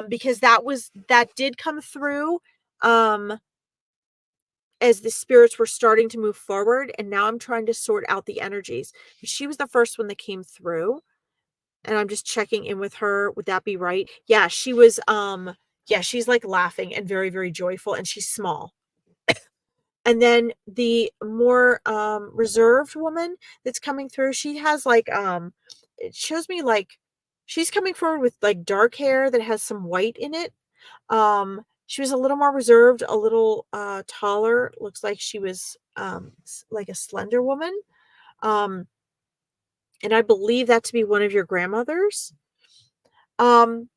A: Because that did come through, um, as the spirits were starting to move forward. And now I'm trying to sort out the energies. She was the first one that came through, and I'm just checking in with her. Would that be right? Yeah, she was, yeah, she's like laughing and very, very joyful, and she's small. And then the more reserved woman that's coming through, she has like, it shows me like she's coming forward with like dark hair that has some white in it. She was a little more reserved, a little taller. Looks like she was like a slender woman. Um, and I believe that to be one of your grandmothers. Um,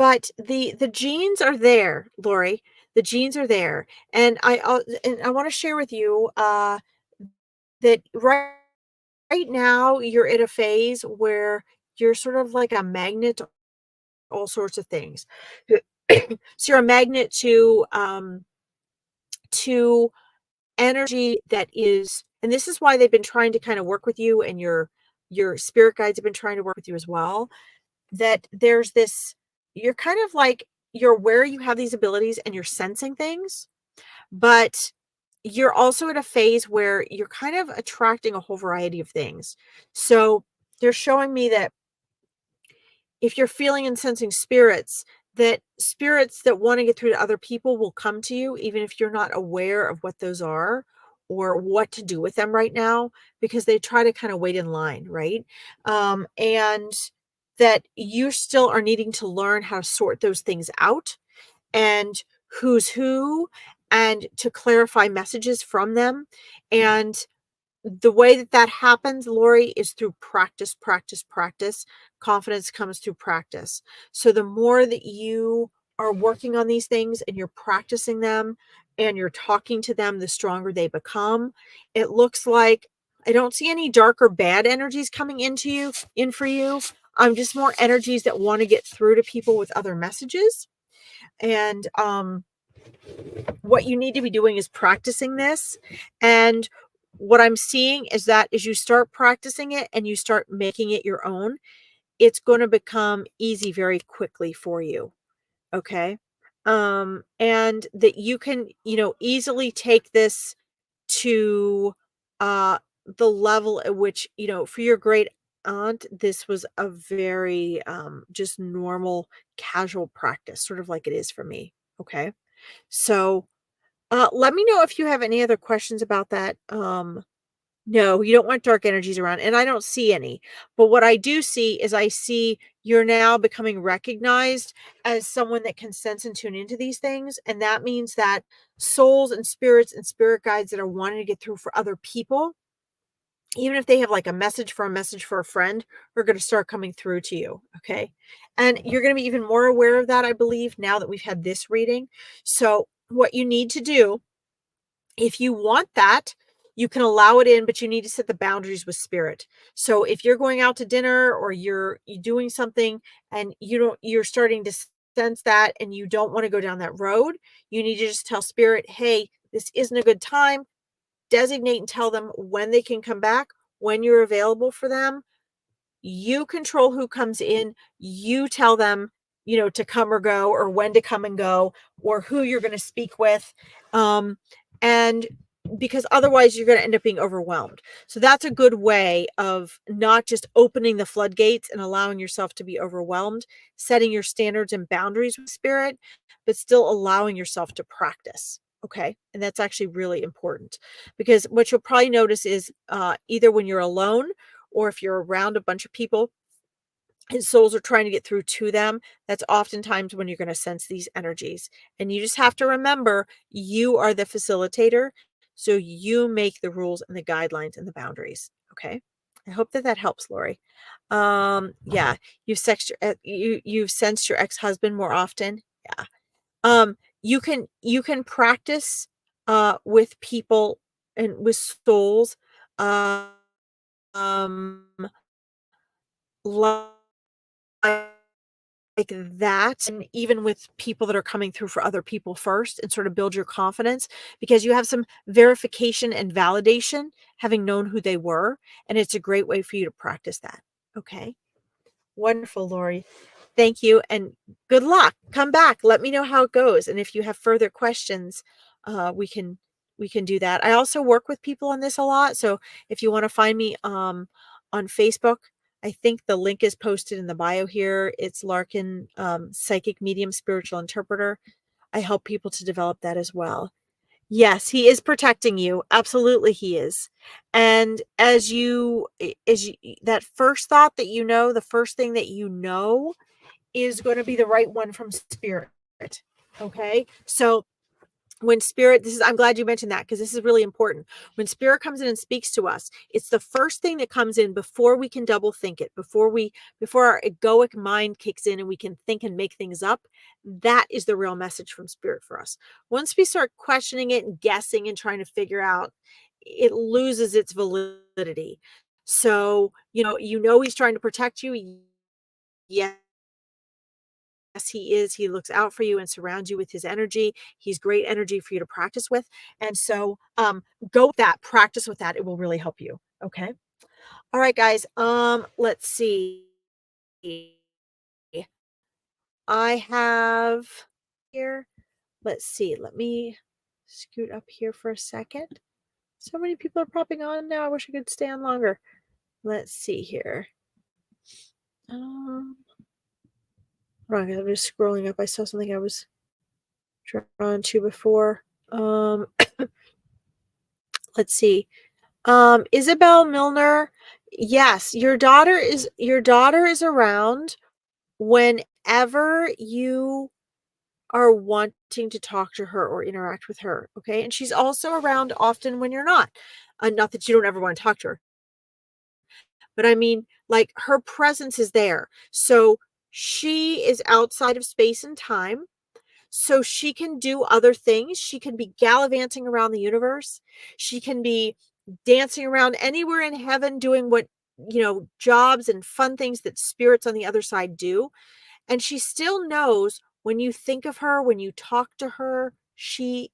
A: But the genes are there, Lori. The genes are there, and I wanna share with you, that right now you're at a phase where you're sort of like a magnet to all sorts of things. So you're a magnet to energy that is, and this is why they've been trying to kinda work with you, and your spirit guides have been trying to work with you as well. That there's this, you're kind of like, you're aware you have these abilities and you're sensing things, but you're also at a phase where you're kind of attracting a whole variety of things. So they're showing me that if you're feeling and sensing spirits, that spirits that want to get through to other people will come to you, even if you're not aware of what those are or what to do with them right now, because they try to kind of wait in line, right? And that you still are needing to learn how to sort those things out and who's who, and to clarify messages from them. And the way that that happens, Lori, is through practice, practice, practice. Confidence comes through practice. So the more that you are working on these things and you're practicing them and you're talking to them, the stronger they become. It looks like I don't see any dark or bad energies coming in for you. Just more energies that want to get through to people with other messages. And what you need to be doing is practicing this. And what I'm seeing is that as you start practicing it and you start making it your own, it's going to become easy very quickly for you. Okay. And that you can, easily take this to uh the level at which, for your great aunt, this was a very just normal, casual practice, sort of like it is for me. Okay. So let me know if you have any other questions about that. No, you don't want dark energies around, and I don't see any. But what I do see is I see you're now becoming recognized as someone that can sense and tune into these things. And that means that souls and spirits and spirit guides that are wanting to get through for other people, even if they have like a message for a friend, are going to start coming through to you. Okay. And you're going to be even more aware of that, I believe, now that we've had this reading. So, what you need to do, if you want that, you can allow it in, but you need to set the boundaries with spirit. So if you're going out to dinner or you're doing something and you're starting to sense that and you don't want to go down that road, you need to just tell spirit, "Hey, this isn't a good time." Designate and tell them when they can come back, when you're available for them. You control who comes in. You tell them, to come or go, or when to come and go, or who you're going to speak with. And because otherwise you're going to end up being overwhelmed. So that's a good way of not just opening the floodgates and allowing yourself to be overwhelmed, setting your standards and boundaries with spirit, but still allowing yourself to practice. Okay. And that's actually really important, because what you'll probably notice is either when you're alone or if you're around a bunch of people and souls are trying to get through to them, that's oftentimes when you're going to sense these energies. And you just have to remember, you are the facilitator. So you make the rules and the guidelines and the boundaries. Okay. I hope that that helps, Lori. Yeah, you've sensed your ex-husband more often. Yeah. You can practice with people and with souls um like that, and even with people that are coming through for other people first, and sort of build your confidence, because you have some verification and validation having known who they were, and it's a great way for you to practice that. Okay. Wonderful, Lori. Thank you and good luck. Come back. Let me know how it goes. And if you have further questions, we can do that. I also work with people on this a lot. So if you want to find me on Facebook, I think the link is posted in the bio here. It's Larkin, psychic medium spiritual interpreter. I help people to develop that as well. Yes, he is protecting you. Absolutely, he is. And that first thought that the first thing that is going to be the right one from spirit. Okay. So when spirit, I'm glad you mentioned that, because this is really important. When spirit comes in and speaks to us, it's the first thing that comes in before we can double think it, before our egoic mind kicks in and we can think and make things up. That is the real message from spirit for us. Once we start questioning it and guessing and trying to figure out, it loses its validity. So, he's trying to protect you. Yes, he is. He looks out for you and surrounds you with his energy. He's great energy for you to practice with. And so go with that, practice with that. It will really help you. Okay. All right, guys. Let's see. I have here. Let's see. Let me scoot up here for a second. So many people are popping on now. I wish I could stay on longer. Let's see here. Um, Hold on, I'm just scrolling up. I saw something I was drawn to before. Let's see. Isabel Milner. Yes, your daughter is around whenever you are wanting to talk to her or interact with her. Okay. And she's also around often when you're not. Not that you don't ever want to talk to her, but I mean, like her presence is there. So she is outside of space and time. So she can do other things. She can be gallivanting around the universe. She can be dancing around anywhere in heaven doing what, jobs and fun things that spirits on the other side do. And she still knows when you think of her, when you talk to her, she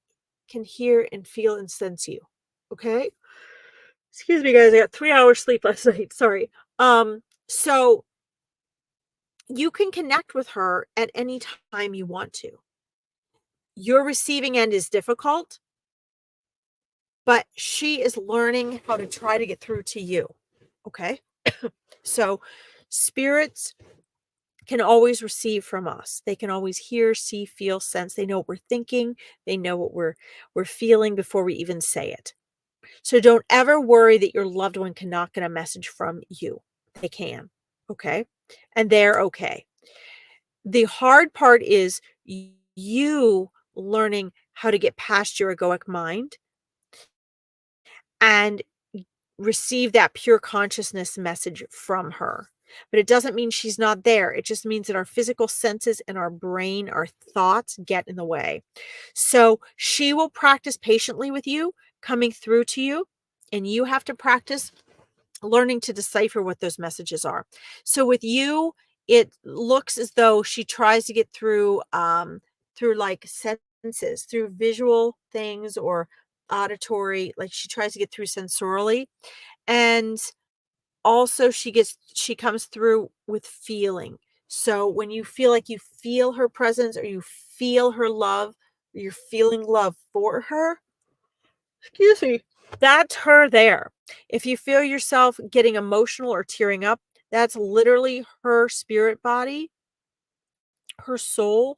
A: can hear and feel and sense you. Okay? Excuse me, guys. I got 3 hours sleep last night. Sorry. So you can connect with her at any time you want to. Your receiving end is difficult, but she is learning how to try to get through to you. Okay? So spirits can always receive from us. They can always hear, see, feel, sense. They know what we're thinking. They know what we're feeling before we even say it. So don't ever worry that your loved one cannot get a message from you. They can. Okay? And they're okay. The hard part is you learning how to get past your egoic mind and receive that pure consciousness message from her. But it doesn't mean she's not there. It just means that our physical senses and our brain, our thoughts get in the way. So she will practice patiently with you, coming through to you, and you have to practice learning to decipher what those messages are. So with you, it looks as though she tries to get through like senses, through visual things or auditory, like she tries to get through sensorially. And also she comes through with feeling. So when you feel like you feel her presence or you feel her love, or you're feeling love for her, excuse me, that's her there. If you feel yourself getting emotional or tearing up, that's literally her spirit body, her soul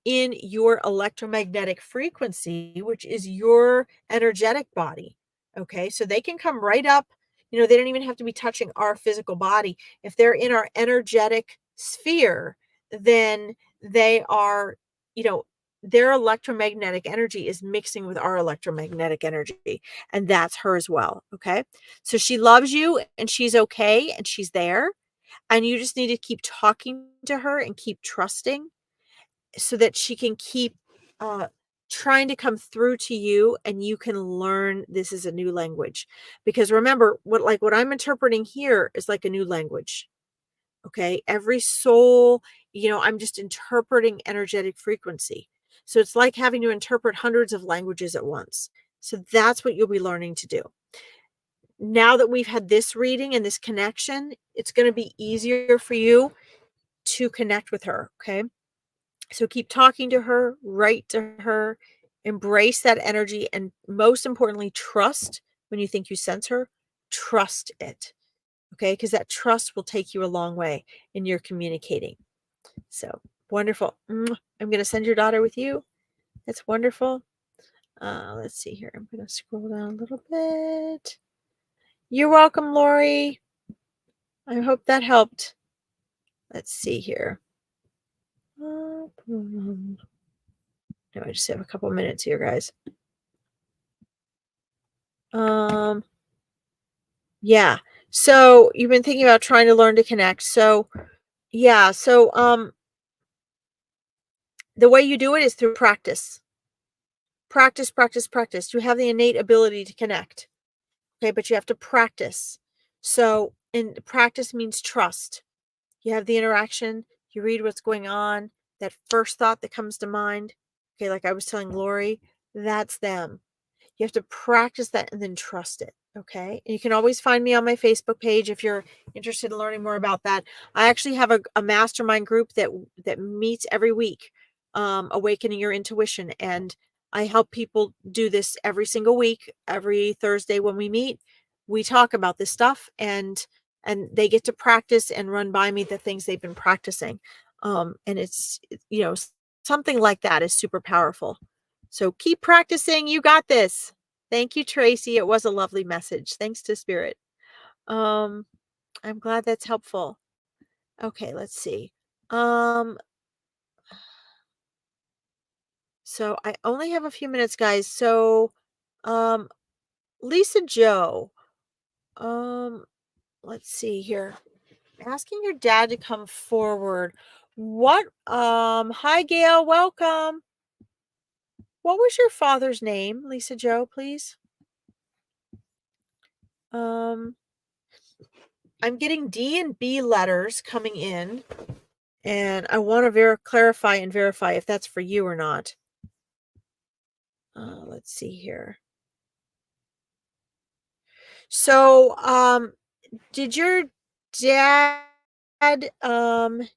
A: in your electromagnetic frequency, which is your energetic body. Okay. So they can come right up. They don't even have to be touching our physical body. If they're in our energetic sphere, then they are, you know, their electromagnetic energy is mixing with our electromagnetic energy. And that's her as well. Okay. So she loves you and she's okay and she's there. And you just need to keep talking to her and keep trusting so that she can keep uh, trying to come through to you and you can learn this is a new language. Because remember, what I'm interpreting here is like a new language. Okay. Every soul, I'm just interpreting energetic frequency. So it's like having to interpret hundreds of languages at once. So that's what you'll be learning to do. Now that we've had this reading and this connection, it's going to be easier for you to connect with her. Okay. So keep talking to her, write to her, embrace that energy, and most importantly, trust when you think you sense her, trust it. Okay. Because that trust will take you a long way in your communicating. So wonderful. I'm going to send your daughter with you. That's wonderful. Let's see here. I'm going to scroll down a little bit. You're welcome, Lori. I hope that helped. Let's see here. No, I just have a couple minutes here, guys. Yeah. So you've been thinking about trying to learn to connect. So yeah. So the way you do it is through practice. Practice, practice, practice. You have the innate ability to connect. Okay, but you have to practice. So and practice means trust. You have the interaction, you read what's going on, that first thought that comes to mind. Okay, like I was telling Lori, that's them. You have to practice that and then trust it. Okay. And you can always find me on my Facebook page if you're interested in learning more about that. I actually have a mastermind group that meets every week, awakening your intuition. And I help people do this every single week. Every Thursday when we meet, we talk about this stuff and they get to practice and run by me the things they've been practicing. And something like that is super powerful. So keep practicing. You got this. Thank you, Tracy. It was a lovely message. Thanks to Spirit. Um, I'm glad that's helpful. Okay, let's see. Um, so I only have a few minutes, guys. So, um, Lisa Joe, um, let's see here. Asking your dad to come forward. Hi Gail, welcome. What was your father's name, Lisa Joe, please? I'm getting D and B letters coming in, and I want to clarify and verify if that's for you or not. Let's see here. So, did your dad, Alan,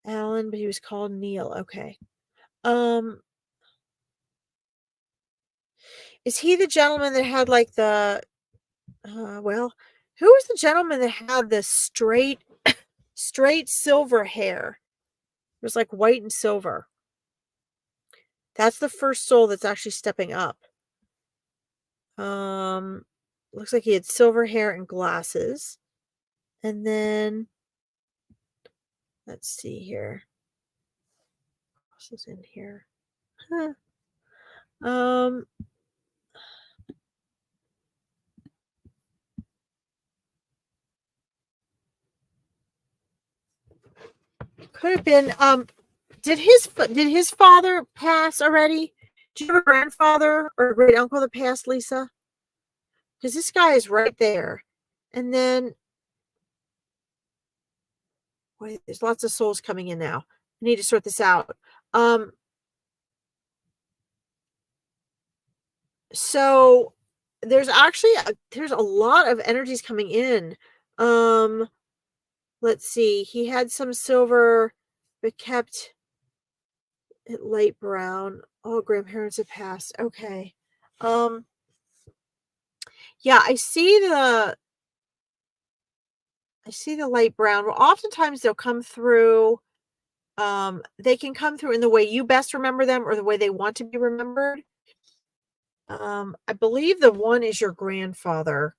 A: but he was called Neil. Okay. Um, is he the gentleman that had like who was the gentleman that had the straight silver hair? It was like white and silver. That's the first soul that's actually stepping up. Looks like he had silver hair and glasses. And then, let's see here. What else is in here? Huh. Could have been, did his father pass already? Do you have a grandfather or a great uncle that passed, Lisa? Because this guy is right there. And then, wait, there's lots of souls coming in now. I need to sort this out. So there's actually there's a lot of energies coming in. Let's see. He had some silver, but kept it light brown. Oh, grandparents have passed. Okay. Yeah, I see the light brown. Well, oftentimes they'll come through. They can come through in the way you best remember them or the way they want to be remembered. I believe the one is your grandfather.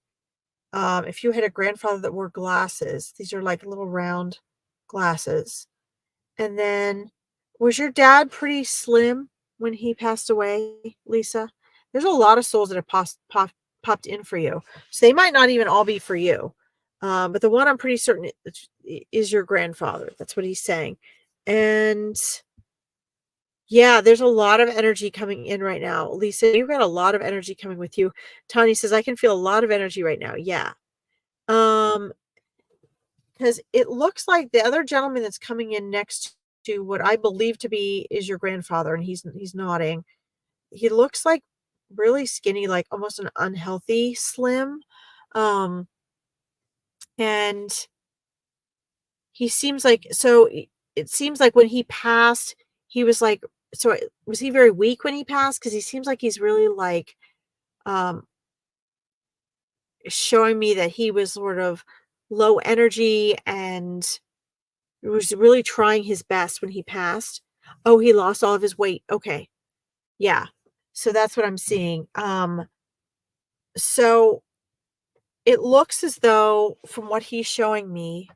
A: If you had a grandfather that wore glasses, these are like little round glasses. And then, was your dad pretty slim when he passed away, Lisa? There's a lot of souls that have popped in for you. So they might not even all be for you. But the one I'm pretty certain is your grandfather. That's what he's saying. And yeah, there's a lot of energy coming in right now. Lisa, you've got a lot of energy coming with you. Tanya says, I can feel a lot of energy right now. Yeah. Because it looks like the other gentleman that's coming in next to what I believe to be is your grandfather, and he's nodding. He looks like really skinny, like almost an unhealthy slim. And he seems like, so it seems like when he passed, he was like, so was he very weak when he passed? Because he seems like he's really like showing me that he was sort of low energy and was really trying his best when he passed. Oh, he lost all of his weight. Okay. Yeah. So that's what I'm seeing. So it looks as though from what he's showing me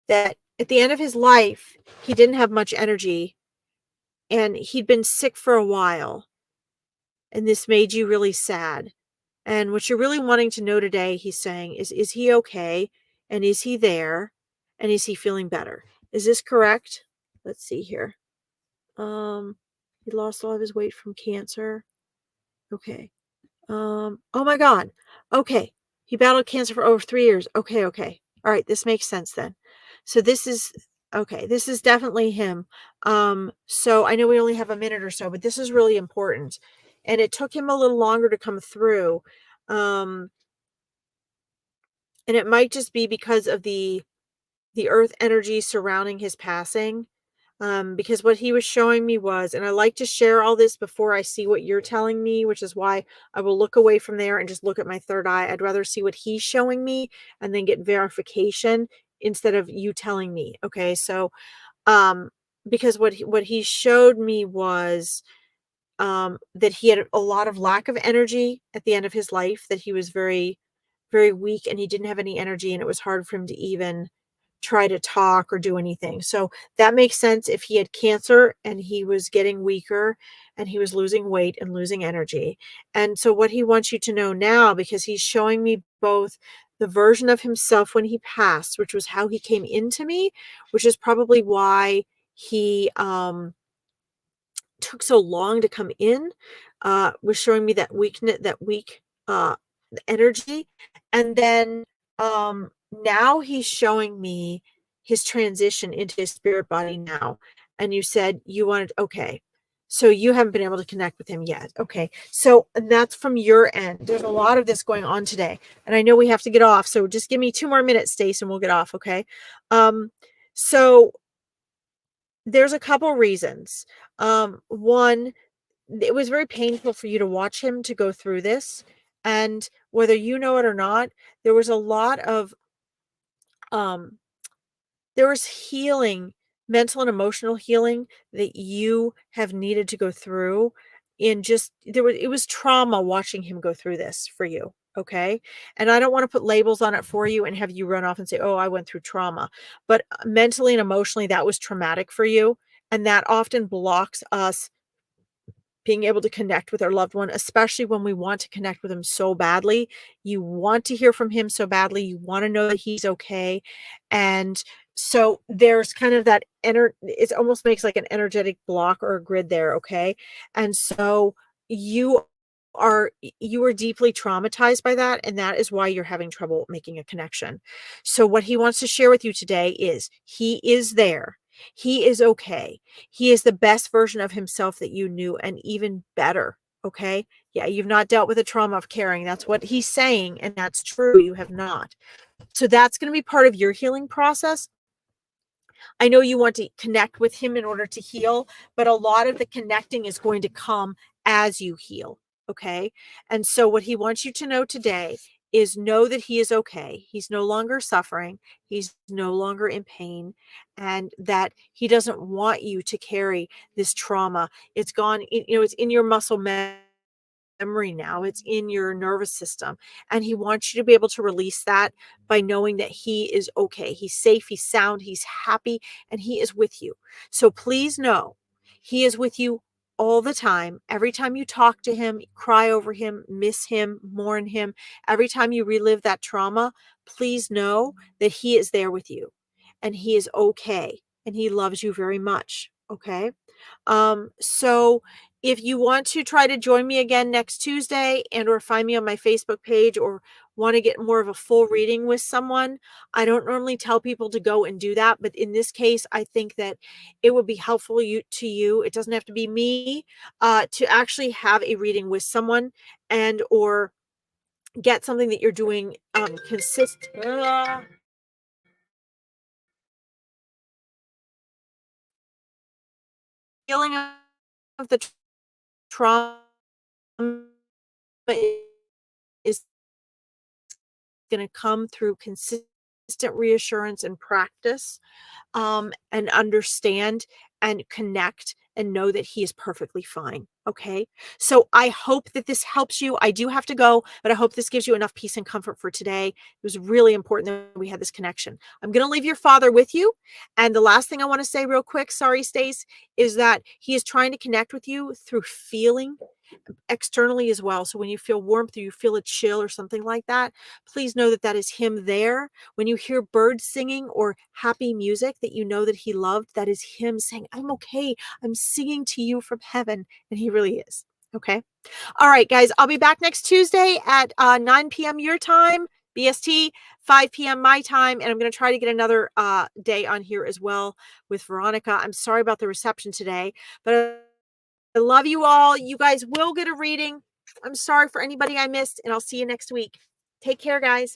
A: that at the end of his life, he didn't have much energy and he'd been sick for a while. And this made you really sad. And what you're really wanting to know today, he's saying, is he okay? And is he there? And is he feeling better? Is this correct? Let's see here. He lost all of his weight from cancer. Okay. Oh my God. Okay. He battled cancer for over 3 years. Okay. Okay. All right. This makes sense then. So this is okay. This is definitely him. So I know we only have a minute or so, but this is really important. And it took him a little longer to come through. And it might just be because of the earth energy surrounding his passing. Because what he was showing me was, and I like to share all this before I see what you're telling me, which is why I will look away from there and just look at my third eye. I'd rather see what he's showing me and then get verification instead of you telling me. Okay. So, um, because what he showed me was, that he had a lot of lack of energy at the end of his life, that he was very, very weak and he didn't have any energy and it was hard for him to even try to talk or do anything. So that makes sense if he had cancer and he was getting weaker and he was losing weight and losing energy. And so what he wants you to know now, because he's showing me both the version of himself when he passed, which was how he came into me, which is probably why he took so long to come in, was showing me that weakness, that weak uh, energy. And then now he's showing me his transition into his spirit body now. And you said you wanted, okay. So you haven't been able to connect with him yet. Okay. So and that's from your end. There's a lot of this going on today. And I know we have to get off. So just give me 2 more minutes, Stace, and we'll get off. Okay. So there's a couple reasons. One, it was very painful for you to watch him to go through this. And whether you know it or not, there was a lot of, um, there was healing, mental and emotional healing that you have needed to go through. In just, it was trauma watching him go through this for you. Okay. And I don't want to put labels on it for you and have you run off and say, oh, I went through trauma. But mentally and emotionally, that was traumatic for you. And that often blocks us being able to connect with our loved one, especially when we want to connect with him so badly. You want to hear from him so badly. You want to know that he's okay. And so there's kind of that it almost makes like an energetic block or a grid there. Okay. And so you you are deeply traumatized by that. And that is why you're having trouble making a connection. So what he wants to share with you today is he is there. He is okay. He is the best version of himself that you knew and even better. Okay. Yeah. You've not dealt with the trauma of caring. That's what he's saying. And that's true. You have not. So that's going to be part of your healing process. I know you want to connect with him in order to heal, but a lot of the connecting is going to come as you heal. Okay. And so what he wants you to know today is know that he is okay. He's no longer suffering. He's no longer in pain, and that he doesn't want you to carry this trauma. It's gone, it's in your muscle memory now. It's in your nervous system. And he wants you to be able to release that by knowing that he is okay. He's safe, he's sound, he's happy, and he is with you. So please know he is with you all the time. Every time you talk to him, cry over him, miss him, mourn him, every time you relive that trauma, please know that he is there with you and he is okay and he loves you very much. Okay. So if you want to try to join me again next Tuesday and or find me on my Facebook page or want to get more of a full reading with someone, I don't normally tell people to go and do that, but in this case, I think that it would be helpful to you. It doesn't have to be me, to actually have a reading with someone and or get something that you're doing healing of the trauma is going to come through consistent reassurance and practice, and understand and connect and know that he is perfectly fine. Okay. So I hope that this helps you. I do have to go, but I hope this gives you enough peace and comfort for today. It was really important that we had this connection. I'm going to leave your father with you. And the last thing I want to say real quick, sorry, Stace, is that he is trying to connect with you through feeling externally as well. So when you feel warmth or you feel a chill or something like that, please know that that is him there. When you hear birds singing or happy music that you know that he loved, that is him saying, I'm okay. I'm singing to you from heaven. And he really is. Okay. All right, guys, I'll be back next Tuesday at 9 p.m. your time, BST, 5 p.m. my time. And I'm going to try to get another day on here as well with Veronica. I'm sorry about the reception today, but I love you all. You guys will get a reading. I'm sorry for anybody I missed, and I'll see you next week. Take care, guys.